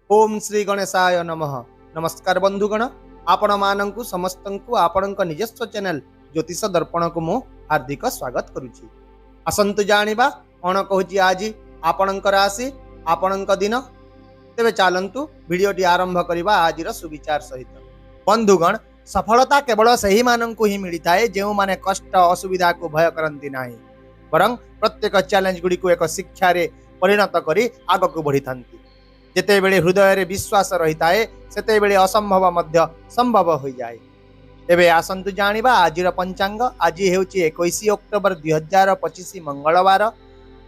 ओम श्री गणेशाय नमः। नमस्कार बंधुगण, आपण मानंकु समस्तंकु आपणक निजस्व चैनल ज्योतिष दर्पण को मु हार्दिक स्वागत करुछि। आसंतु जानिबा कोन कहूछि आज आपणक राशि आपणक दिन। तेबे चालंतु वीडियोटी आरंभ करिबा आजिर सुविचार सहित। बंधुगण, सफलता केवल सही मानंकु ही मिलिथाए जेउ माने कष्ट असुविधा को भय करंती नाही, बरं प्रत्येक चैलेंज गुडी को एक शिक्षा रे परिणत करी आगकु बढ़ी थांती। जेतेबेले हृदय रे विश्वास रही थाए सेतेबेले असंभव मध्य संभव हो जाए। एबे आसंतु जानिबा आजिर पंचांग। आज हेउची 21 अक्टोबर 2025 मंगलवार,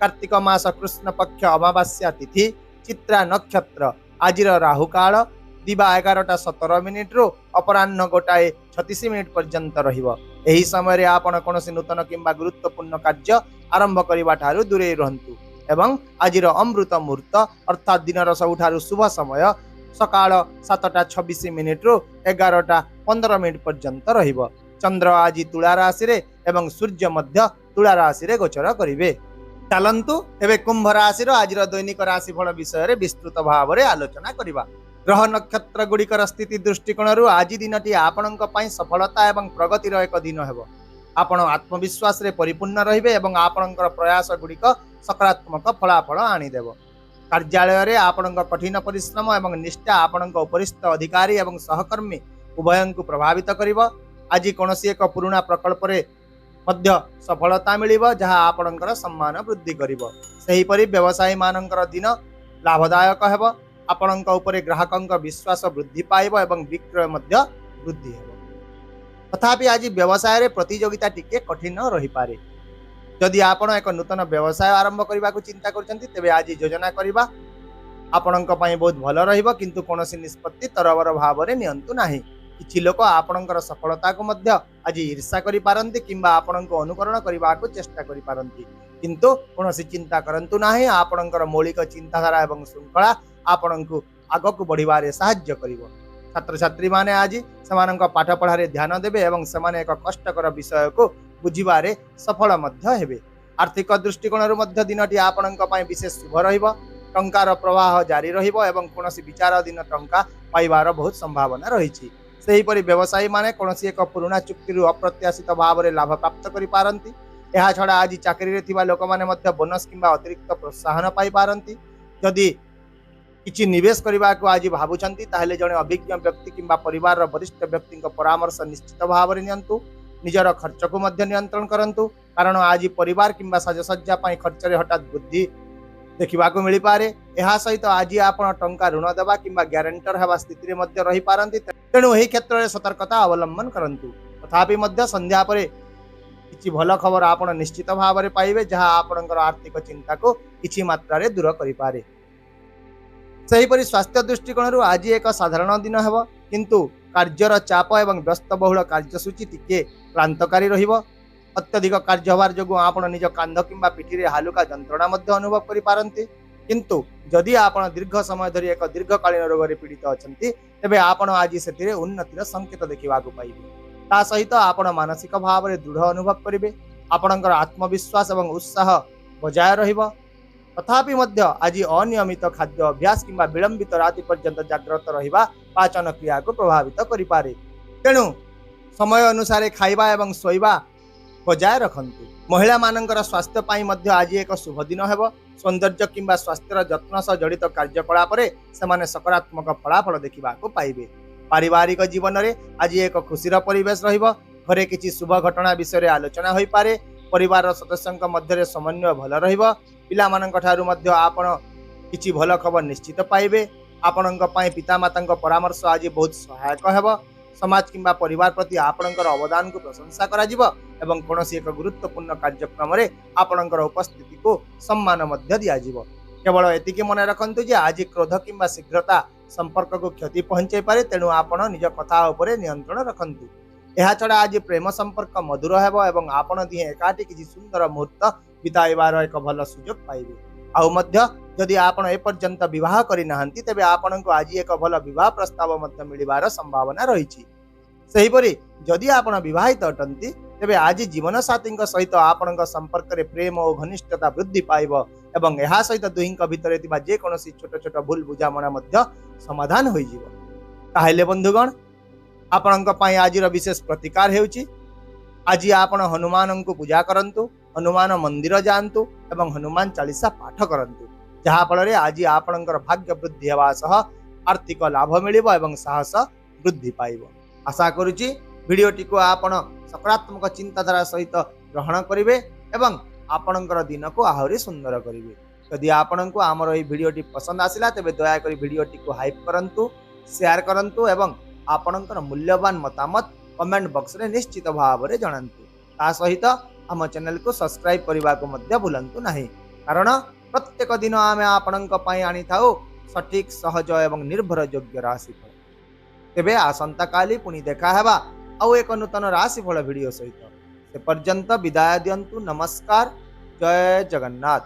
कार्तिक मास कृष्ण पक्ष अमावास्या तिथि, चित्रा नक्षत्र। आजिर राहु काल दिवा 11:17 रु अपराह्न 1:36 पर्यंत रहिबो। एही समय रे आपण कोनोसी नूतन किंबा गुरुत्वपूर्ण कार्य आरंभ करिबा ठारू दूरे रहंतु एवं आजिर अमृत मुहूर्त अर्थात दिन सबुठारु शुभ समय सकाळ 7:26 रु 11:15 पर्यंत रहिबो। चंद्र आज तुला राशि रे एवं सूर्य मध्य तुला राशि रे गोचर करिवे। चलंतु एबे कुंभ राशि रो आजिर दैनिक राशिफल विषय रे विस्तृत भाव रे आलोचना करिबा। ग्रह नक्षत्र गुड़िकर स्थिति दृष्टिकोण आज दिनटी आपणक पई सफलता एवं प्रगतिर एक दिन हेबो। आपण आत्मविश्वास रे परिपूर्ण रहिबे एवं आपणकर प्रयास गुड़िक सकारात्मक फलाफल आनीदेव। कार्यालय रे आपणक कठिन परिश्रम एवं निष्ठा आपणक उपरिस्थ अधिकारी एवं सहकर्मी उभयंकु प्रभावित करिवो। आज कोनोसी एक पुराना प्रकल्प रे मध्य सफलता मिलिबो जहा आपणकर सम्मान वृद्धि करिवो। सेही परि व्यवसायी मानकर दिन लाभदायक हेबो। आपणक उपरे ग्राहकंक विश्वास वृद्धि पाइबो एवं विक्रय मध्य वृद्धि हेबो। तथापि आज व्यवसाय रे प्रतियोगिता टिके कठिन रही पारे। जदि आपण एक नूतन व्यवसाय आरंभ करने को चिंता करछंती तेबे आज योजना करबा आपणक पई बहुत भल रहिबो, किंतु कोनोसी निष्पत्ति तरबर भाव रे नियंतु नाही। किछि लोक आपणकर सफलता को मध्य आज ईर्ष्या करि पारंती किंबा आपणक अनुकरण करबा को चेष्टा करि पारंती, किंतु कोनोसी चिंता करंतु नाही। आपणकर मौलिक चिंताधारा एवं श्रृंखला आपणकु आगकु बढ़िबारे सहाय्य करिवो। छात्र छात्री माने आज समानक पाठ पढ़ारे ध्यान देबे एवं समाने एक कष्टकर विषय को बुझिबारे सफल मध्य हेबे। आर्थिक दृष्टिकोण मध्य दिनटी आपणक पई विशेष शुभ रहिबो। टंकार प्रवाह जारी रहिबो एवं कोनोसी विचाराधीन टंका पाइबार बहुत संभावना रहिछि। सेही परि व्यवसायी माने कोनोसी एक पुराना चुक्ति रु अप्रत्याशित भाव रे लाभ प्राप्त करि पारंती। एहा छडा आज चाकरी रे थिबा लोक माने मध्य बोनस किंबा अतिरिक्त प्रोत्साहन पाइ पारंती। जदि किछि निवेश करबा को आज भाबुछंती ताहेले जणे अभिज्ञ व्यक्ति किंबा परिवार रो वरिष्ठ व्यक्ति को परामर्श निश्चित भाव रे नियंतु। निजर खर्च को मध्य नियंत्रण करंतु, कारण आज परिवार किंबा साजसज्जा पई खर्च रे हठात वृद्धि देखिबा को मिली पारे। एहा सहित आज आपण टंका ऋण देबा किंबा ग्यारंटर हेबा स्थिति रे मध्य रही पारंती, तेणु एही क्षेत्र रे सतर्कता अवलंबन करंतु। तथापि मध्य संध्या परे किछि भल खबर आपण निश्चित भाव रे पाइबे जहा आपणकर आर्थिक चिंता को किछि मात्रा रे दूर करि पारे। सेहीपरि स्वास्थ्य दृष्टिकोण आज एक साधारण दिन हेबो, किंतु कार्यर चाप एवं व्यस्तबहुल कार्यसूची टिके क्लांतकारी रहिबो। अत्यधिक कार्य होबार जोगु आपण निज कांध किंबा पिठी रे हालुका जंत्रणा मध्य अनुभव करि पारंती, किंतु जदि आपण दीर्घ समय धरि एक दीर्घकालीन रोग रे पीड़ित अछंती तेबे आपण आज सेतिरे उन्नतिर संकेत देखिबा को पाइबे। ता सहित आपण मानसिक भाव रे दृढ़ अनुभव करिवे। आपणकर आत्मविश्वास एवं उत्साह बजाय रहिबो। तथापि मध्य आज अनियमित खाद्य अभ्यास किंबा विलंबित राति पर्यंत जाग्रत रहिबा पाचन क्रिया को प्रभावित करि पारे। तेणु समय अनुसार खाइबा एवं सोइबा बजाय रखंतु। महिला मानकर स्वास्थ्य पाई मध्य आज एक शुभ दिन हेबो। सौंदर्य किंबा स्वास्थ्यर जत्न सह जड़ित कार्यकलाप रे सेमाने सकारात्मक फलाफल देखिबा को पाइबे। पारिवारिक जीवन रे आज एक खुशीर परिवेश रहिबो। घरे किछि शुभ घटना विषय रे आलोचना होई पारे। परिवार सदस्यंक मध्य समन्वय भल रहिबो। पिला मानक ठारू मध्य आपण किछि भल खबर निश्चित पाइबे। आपणक पई पिता मातांक परामर्श आज बहुत सहायक हेबो। समाज किंबा परिवार प्रति आपणकर अवदान को प्रशंसा करा जिवो एवं कोनोसी एक गुरुत्वपूर्ण कार्यक्रम रे आपणकर उपस्थिति को सम्मान मध्य दिया जिवो। केवल एतिकी मन रखंतु जे आज क्रोध किंबा शीघ्रता संपर्क को क्षति पहुंचाई पारे, तेणु आपण निज कथा उपरे नियंत्रण रखंतु। एहा छडा आज प्रेम संपर्क मधुर हेबो एवं आपण दिहे एकाठी किछि सुंदर मुहूर्त बिताइबार एक भल सुजोग पाइबे। आउ मध्य जदि आपण ए पर्यंत विवाह करि नाहंती तेबे आपणको आज एक भल विवाह प्रस्ताव मध्य मिलिबार संभावना रहिछि। सेहीपरि जदि आपण विवाहित अटंती तेबे आज जीवन साथींक सहित आपणक संपर्क रे प्रेम और घनिष्ठता वृद्धि पाइबो। ଏବଂ ଏହା ସହିତ ଦୁହିଁଙ୍କ ଭିତରେ ଥିବା ଯେକୌଣସି ଛୋଟ ଛୋଟ ଭୁଲ ବୁଝାମଣା ମଧ୍ୟ ସମାଧାନ ହୋଇଯିବ। ତାହେଲେ ବନ୍ଧୁଗଣ, ଆପଣଙ୍କ ପାଇଁ ଆଜିର ବିଶେଷ ପ୍ରତିକାର ହେଉଛି ଆଜି ଆପଣ ହନୁମାନଙ୍କୁ ପୂଜା କରନ୍ତୁ, ହନୁମାନ ମନ୍ଦିର ଯାଆନ୍ତୁ ଏବଂ ହନୁମାନ ଚାଳିଶା ପାଠ କରନ୍ତୁ, ଯାହାଫଳରେ ଆଜି ଆପଣଙ୍କର ଭାଗ୍ୟ ବୃଦ୍ଧି ହେବା ସହ ଆର୍ଥିକ ଲାଭ ମିଳିବ ଏବଂ ସାହସ ବୃଦ୍ଧି ପାଇବ। ଆଶା କରୁଛି ଭିଡ଼ିଓଟିକୁ ଆପଣ ସକାରାତ୍ମକ ଚିନ୍ତାଧାରା ସହିତ ଗ୍ରହଣ କରିବେ ଏବଂ ଆପଣଙ୍କର ଦିନକୁ ଆହୁରି ସୁନ୍ଦର କରିବେ। ଯଦି ଆପଣଙ୍କୁ ଆମର ଏହି ଭିଡ଼ିଓଟି ପସନ୍ଦ ଆସିଲା ତେବେ ଦୟାକରି ଭିଡ଼ିଓଟିକୁ ହାଇପ୍ କରନ୍ତୁ, ସେୟାର କରନ୍ତୁ ଏବଂ ଆପଣଙ୍କର ମୂଲ୍ୟବାନ ମତାମତ କମେଣ୍ଟ ବକ୍ସରେ ନିଶ୍ଚିତ ଭାବରେ ଜଣାନ୍ତୁ। ତା ସହିତ ଆମ ଚ୍ୟାନେଲକୁ ସବସ୍କ୍ରାଇବ୍ କରିବାକୁ ମଧ୍ୟ ଭୁଲନ୍ତୁ ନାହିଁ, କାରଣ ପ୍ରତ୍ୟେକ ଦିନ ଆମେ ଆପଣଙ୍କ ପାଇଁ ଆଣିଥାଉ ସଠିକ୍, ସହଜ ଏବଂ ନିର୍ଭରଯୋଗ୍ୟ ରାଶିଫଳ। ତେବେ ଆସନ୍ତାକାଲି ପୁଣି ଦେଖା ହେବା ଆଉ ଏକ ନୂତନ ରାଶିଫଳ ଭିଡ଼ିଓ ସହିତ। ସେ ପର୍ଯ୍ୟନ୍ତ ବିଦାୟ ଦିଅନ୍ତୁ। ନମସ୍କାର। ଜୟ ଜଗନ୍ନାଥ।